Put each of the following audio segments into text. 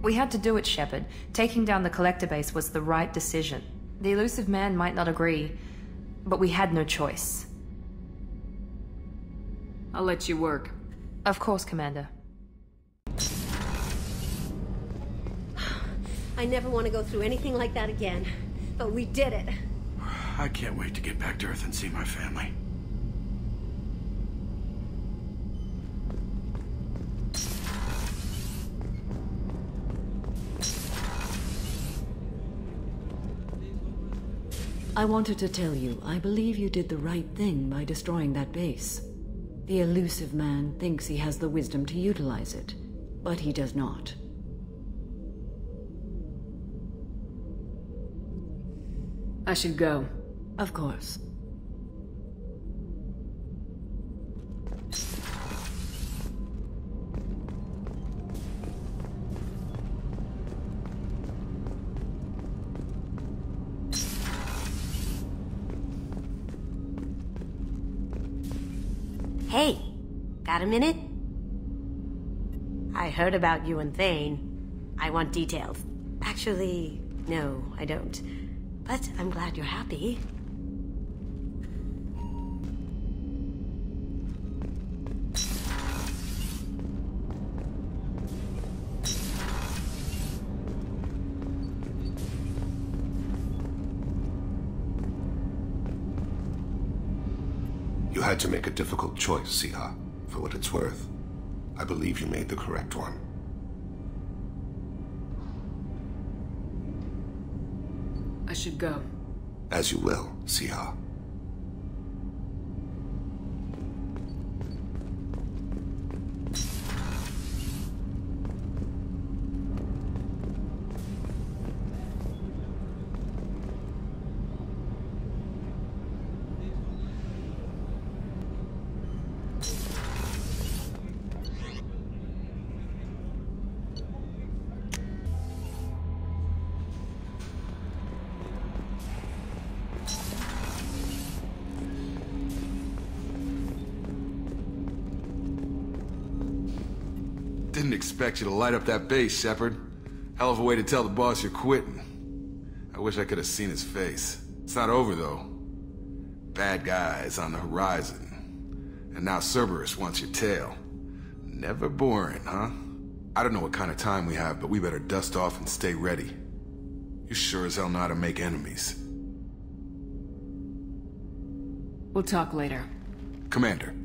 We had to do it, Shepard. Taking down the collector base was the right decision. The elusive man might not agree, but we had no choice. I'll let you work. Of course, Commander. I never want to go through anything like that again, but we did it. I can't wait to get back to Earth and see my family. I wanted to tell you, I believe you did the right thing by destroying that base. The elusive man thinks he has the wisdom to utilize it, but he does not. I should go. Of course. Hey, got a minute? I heard about you and Thane. I want details. Actually, no, I don't. But I'm glad you're happy. You had to make a difficult choice, Siha. For what it's worth, I believe you made the correct one. I should go. As you will, Siha. Didn't expect you to light up that base, Shepard. Hell of a way to tell the boss you're quitting. I wish I could have seen his face. It's not over, though. Bad guys on the horizon. And now Cerberus wants your tail. Never boring, huh? I don't know what kind of time we have, but we better dust off and stay ready. You sure as hell know how to make enemies. We'll talk later. Commander.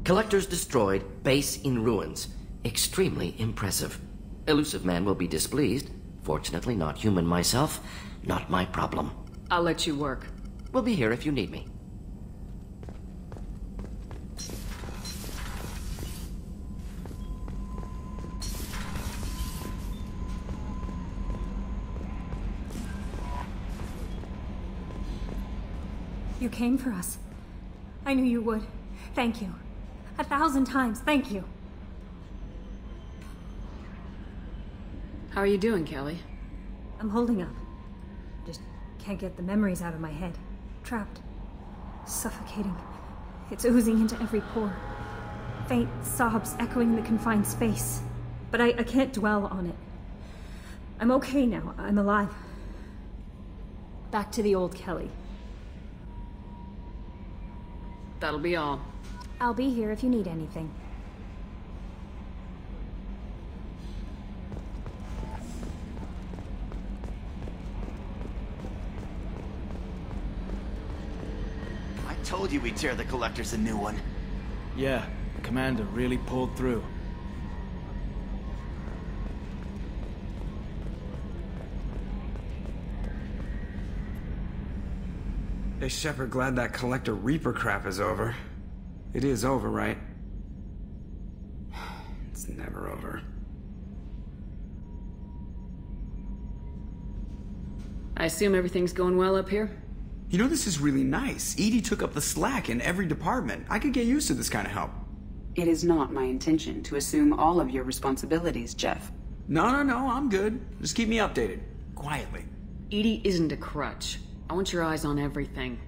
Collectors destroyed, base in ruins. Extremely impressive. Elusive man will be displeased. Fortunately, not human myself. Not my problem. I'll let you work. We'll be here if you need me. You came for us. I knew you would. Thank you. 1,000 times, thank you. How are you doing, Kelly? I'm holding up. Just can't get the memories out of my head. Trapped. Suffocating. It's oozing into every pore. Faint sobs echoing the confined space. But I can't dwell on it. I'm okay now. I'm alive. Back to the old Kelly. That'll be all. I'll be here if you need anything. I told you we'd tear the Collectors a new one. Yeah, the Commander really pulled through. Hey, Shepard, glad that Collector Reaper crap is over. It is over, right? It's never over. I assume everything's going well up here? You know, this is really nice. EDI took up the slack in every department. I could get used to this kind of help. It is not my intention to assume all of your responsibilities, Jeff. No, I'm good. Just keep me updated. Quietly. EDI isn't a crutch. I want your eyes on everything.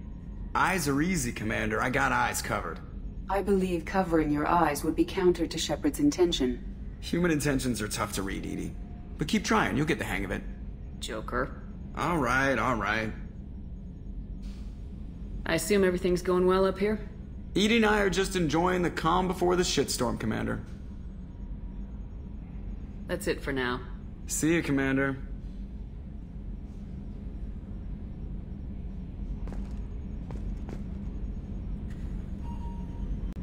Eyes are easy, Commander. I got eyes covered. I believe covering your eyes would be counter to Shepard's intention. Human intentions are tough to read, EDI. But keep trying, you'll get the hang of it. Joker. Alright, alright. I assume everything's going well up here? EDI and I are just enjoying the calm before the shitstorm, Commander. That's it for now. See you, Commander.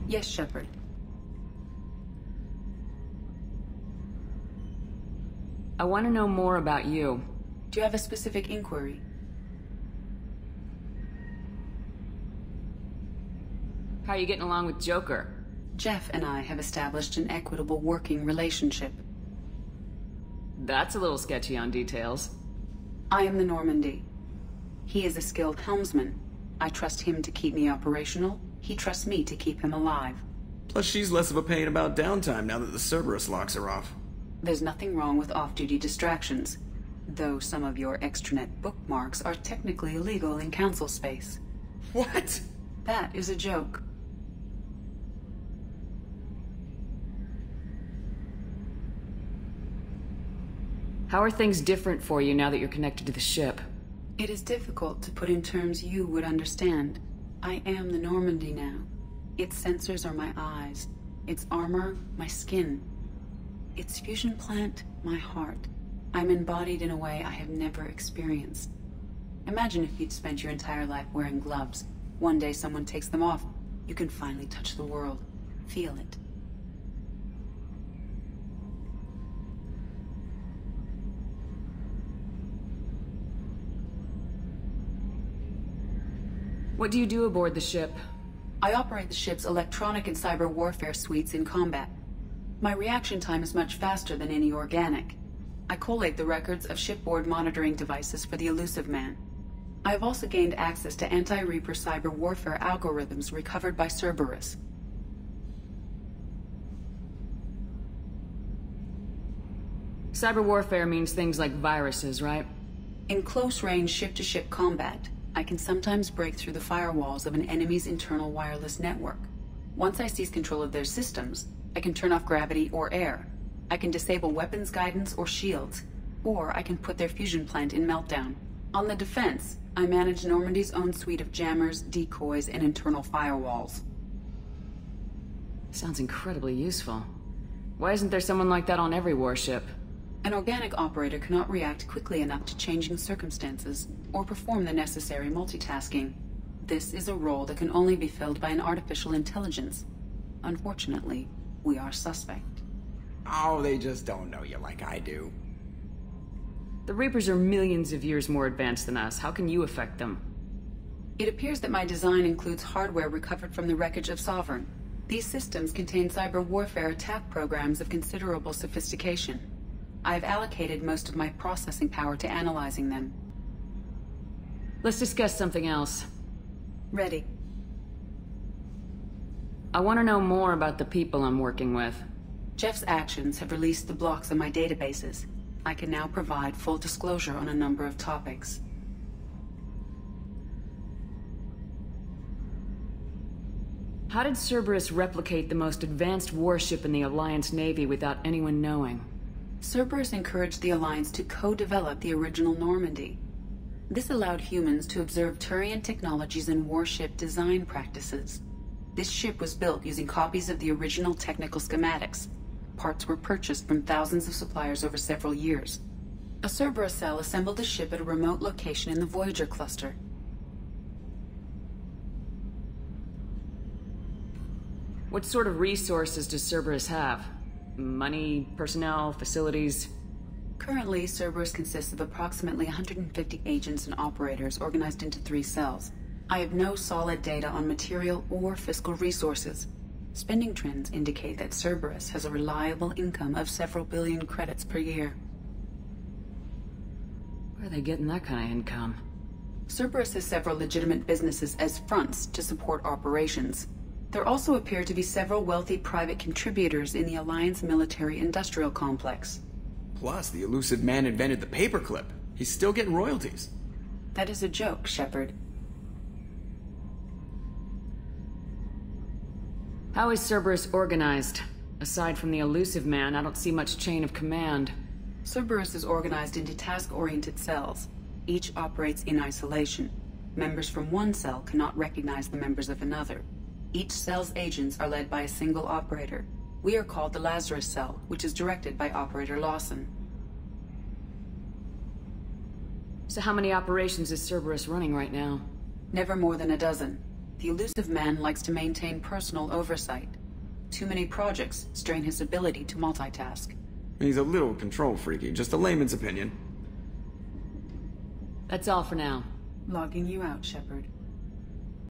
Yes, Shepard. I want to know more about you. Do you have a specific inquiry? How are you getting along with Joker? Jeff and I have established an equitable working relationship. That's a little sketchy on details. I am the Normandy. He is a skilled helmsman. I trust him to keep me operational. He trusts me to keep him alive. Plus, she's less of a pain about downtime now that the Cerberus locks are off. There's nothing wrong with off-duty distractions, though some of your extranet bookmarks are technically illegal in Council space. What? That is a joke. How are things different for you now that you're connected to the ship? It is difficult to put in terms you would understand. I am the Normandy now. Its sensors are my eyes. Its armor, my skin. Its fusion plant, my heart. I'm embodied in a way I have never experienced. Imagine if you'd spent your entire life wearing gloves. One day someone takes them off. You can finally touch the world. Feel it. What do you do aboard the ship? I operate the ship's electronic and cyber warfare suites in combat. My reaction time is much faster than any organic. I collate the records of shipboard monitoring devices for the elusive man. I have also gained access to anti-Reaper cyber warfare algorithms recovered by Cerberus. Cyber warfare means things like viruses, right? In close-range ship-to-ship combat, I can sometimes break through the firewalls of an enemy's internal wireless network. Once I seize control of their systems, I can turn off gravity or air. I can disable weapons guidance or shields, or I can put their fusion plant in meltdown. On the defense, I manage Normandy's own suite of jammers, decoys, and internal firewalls. Sounds incredibly useful. Why isn't there someone like that on every warship? An organic operator cannot react quickly enough to changing circumstances, or perform the necessary multitasking. This is a role that can only be filled by an artificial intelligence. Unfortunately, we are suspect. Oh, they just don't know you like I do. The Reapers are millions of years more advanced than us. How can you affect them? It appears that my design includes hardware recovered from the wreckage of Sovereign. These systems contain cyber warfare attack programs of considerable sophistication. I have allocated most of my processing power to analyzing them. Let's discuss something else. Ready. I want to know more about the people I'm working with. Jeff's actions have released the blocks on my databases. I can now provide full disclosure on a number of topics. How did Cerberus replicate the most advanced warship in the Alliance Navy without anyone knowing? Cerberus encouraged the Alliance to co-develop the original Normandy. This allowed humans to observe Turian technologies and warship design practices. This ship was built using copies of the original technical schematics. Parts were purchased from thousands of suppliers over several years. A Cerberus cell assembled the ship at a remote location in the Voyager cluster. What sort of resources does Cerberus have? Money, personnel, facilities? Currently, Cerberus consists of approximately 150 agents and operators organized into 3 cells. I have no solid data on material or fiscal resources. Spending trends indicate that Cerberus has a reliable income of several billion credits per year. Where are they getting that kind of income? Cerberus has several legitimate businesses as fronts to support operations. There also appear to be several wealthy private contributors in the Alliance military-industrial complex. Plus, the elusive man invented the paperclip. He's still getting royalties. That is a joke, Shepard. How is Cerberus organized? Aside from the elusive man, I don't see much chain of command. Cerberus is organized into task-oriented cells. Each operates in isolation. Members from one cell cannot recognize the members of another. Each cell's agents are led by a single operator. We are called the Lazarus Cell, which is directed by Operator Lawson. So how many operations is Cerberus running right now? Never more than a dozen. The elusive man likes to maintain personal oversight. Too many projects strain his ability to multitask. He's a little control freaky, just a layman's opinion. That's all for now. Logging you out, Shepard.